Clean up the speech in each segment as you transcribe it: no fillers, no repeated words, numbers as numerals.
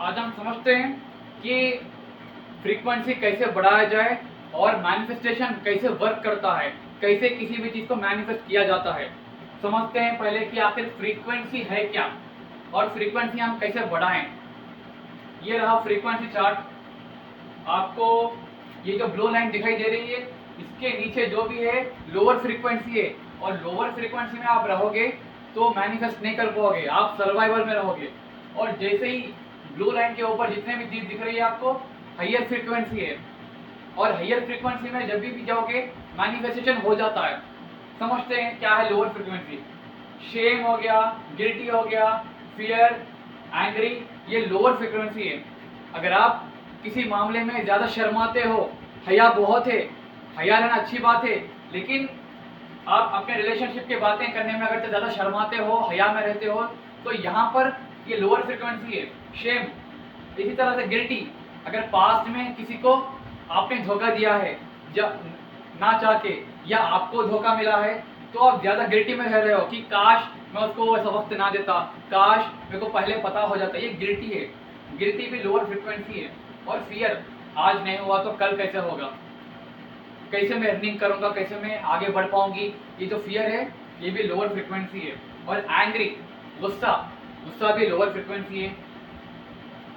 आज हम समझते हैं कि फ्रीक्वेंसी कैसे बढ़ाया जाए और मैनिफेस्टेशन कैसे वर्क करता है, कैसे किसी भी चीज़ को मैनिफेस्ट किया जाता है। समझते हैं पहले कि आखिर फ्रीक्वेंसी है क्या और फ्रीक्वेंसी हम कैसे बढ़ाएं। ये रहा फ्रीक्वेंसी चार्ट। आपको ये जो ब्लू लाइन दिखाई दे रही है, इसके नीचे जो भी है लोअर फ्रीक्वेंसी है, और लोअर फ्रीक्वेंसी में आप रहोगे तो मैनिफेस्ट नहीं कर पाओगे, आप सर्वाइवल में रहोगे। और जैसे ही ब्लू लाइन के ऊपर जितने भी चीज दिख रही है आपको, हाइयर फ्रीक्वेंसी है, और हाइयर फ्रीक्वेंसी में जब भी जाओगे मैनिफेस्टेशन हो जाता है। समझते हैं क्या है लोअर फ्रीक्वेंसी। शेम हो गया, गिल्टी हो गया, फियर, एंग्री, ये लोअर फ्रीक्वेंसी है। अगर आप किसी मामले में ज़्यादा शर्माते हो, हया बहुत है, हया रहना अच्छी बात है, लेकिन आप अपने रिलेशनशिप की बातें करने में अगर ज़्यादा शर्माते हो, हया में रहते हो, तो यहाँ पर ये लोअर फ्रीक्वेंसी है, शेम। इसी तरह से गिल्टी, अगर पास्ट में किसी को आपने धोखा दिया है जब ना चाह के, या आपको धोखा मिला है, तो आप ज़्यादा गिल्टी में रह रहे हो कि काश मैं उसको ऐसा वक्त ना देता, काश मेरे को पहले पता हो जाता। ये गिल्टी है, गिल्टी भी लोअर फ्रीक्वेंसी है। और फियर, आज नहीं हुआ तो कल कैसे होगा, कैसे मैं अर्निंग करूंगा, कैसे मैं आगे बढ़ पाऊंगी, ये जो फियर है ये भी लोअर फ्रीक्वेंसी है। और एंग्री, गुस्सा, गुस्सा भी लोअर फ्रीक्वेंसी है।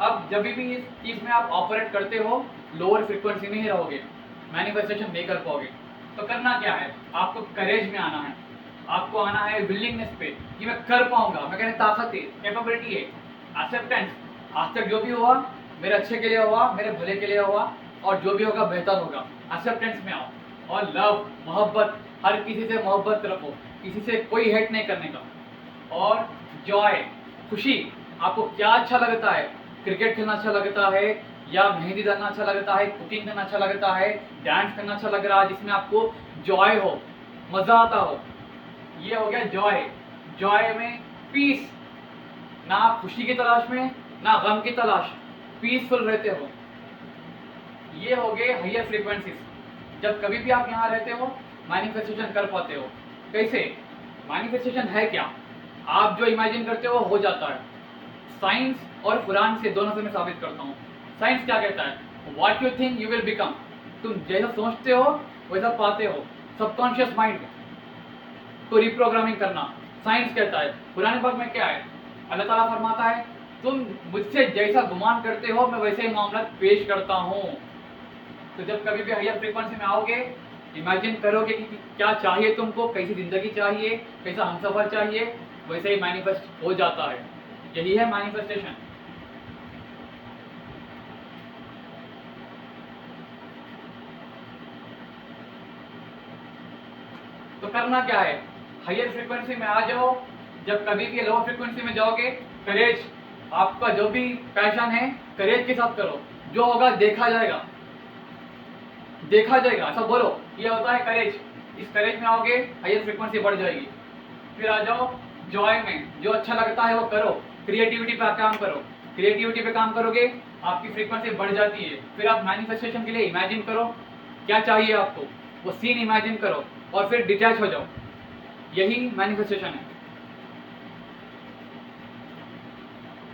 अब जब भी इस चीज़ में आप ऑपरेट करते हो, लोअर फ्रीक्वेंसी में ही रहोगे, मैनिफेस्टेशन नहीं कर पाओगे। तो करना क्या है, आपको करेज में आना है, आपको आना है विलिंगनेस पे कि मैं कर पाऊंगा, मैं कहने ताकत है, कैपेबिलिटी है, एक्सेप्टेंस। आज तक जो भी हुआ मेरे अच्छे के लिए हुआ, मेरे भले के लिए हुआ, और जो भी होगा बेहतर होगा। एक्सेप्टेंस में आओ। और लव, मोहब्बत, हर किसी से मोहब्बत रखो, किसी से कोई हेट नहीं करने का। और जॉय, खुशी, आपको क्या अच्छा लगता है, क्रिकेट खेलना अच्छा लगता है, या मेहंदी डालना अच्छा लगता है, कुकिंग करना अच्छा लगता है, डांस करना अच्छा लग रहा है, जिसमें आपको जॉय हो, मज़ा आता हो, ये हो गया जॉय। जॉय में पीस, ना आप खुशी की तलाश में ना गम की तलाश, पीसफुल रहते हो। ये हो गए हाइयर फ्रीक्वेंसीज। जब कभी भी आप यहाँ रहते हो मैनिफेस्टेशन कर पाते हो। कैसे मैनिफेस्टेशन है क्या, आप जो इमेजिन करते हो जाता है। साइंस और कुरान से, दोनों से मैं साबित करता हूँ। साइंस क्या कहता है, what you think you will become, तुम जैसा सोचते हो वैसा पाते हो। सबकॉन्शियस माइंड को रिप्रोग्रामिंग करना साइंस कहता है। कुरान पाक में क्या है, अल्लाह ताला फरमाता है तुम मुझसे जैसा गुमान करते हो मैं वैसे ही मामला पेश करता हूँ। तो जब कभी भी हायर फ्रीक्वेंसी में आओगे, इमेजिन करोगे कि क्या चाहिए तुमको, कैसी ज़िंदगी चाहिए, कैसा हमसफर चाहिए, वैसे ही मैनिफेस्ट हो जाता है। यही है मैनिफेस्टेशन। तो करना क्या है, हायर फ्रीक्वेंसी में आ जाओ। जब कभी भी लोअर फ्रीक्वेंसी में जाओगे, करेज, आपका जो भी पैशन है करेज के साथ करो, जो होगा देखा जाएगा, देखा जाएगा, ऐसा बोलो। ये होता है करेज। इस करेज में आओगे हायर फ्रीक्वेंसी बढ़ जाएगी। फिर आ जाओ जॉय में, जो अच्छा लगता है वो करो, क्रिएटिविटी पे काम करो। क्रिएटिविटी पे काम करोगे आपकी फ्रीक्वेंसी बढ़ जाती है। फिर आप मैनिफेस्टेशन के लिए इमेजिन करो क्या चाहिए आपको, वो सीन इमेजिन करो, और फिर डिटैच हो जाओ। यही मैनिफेस्टेशन है।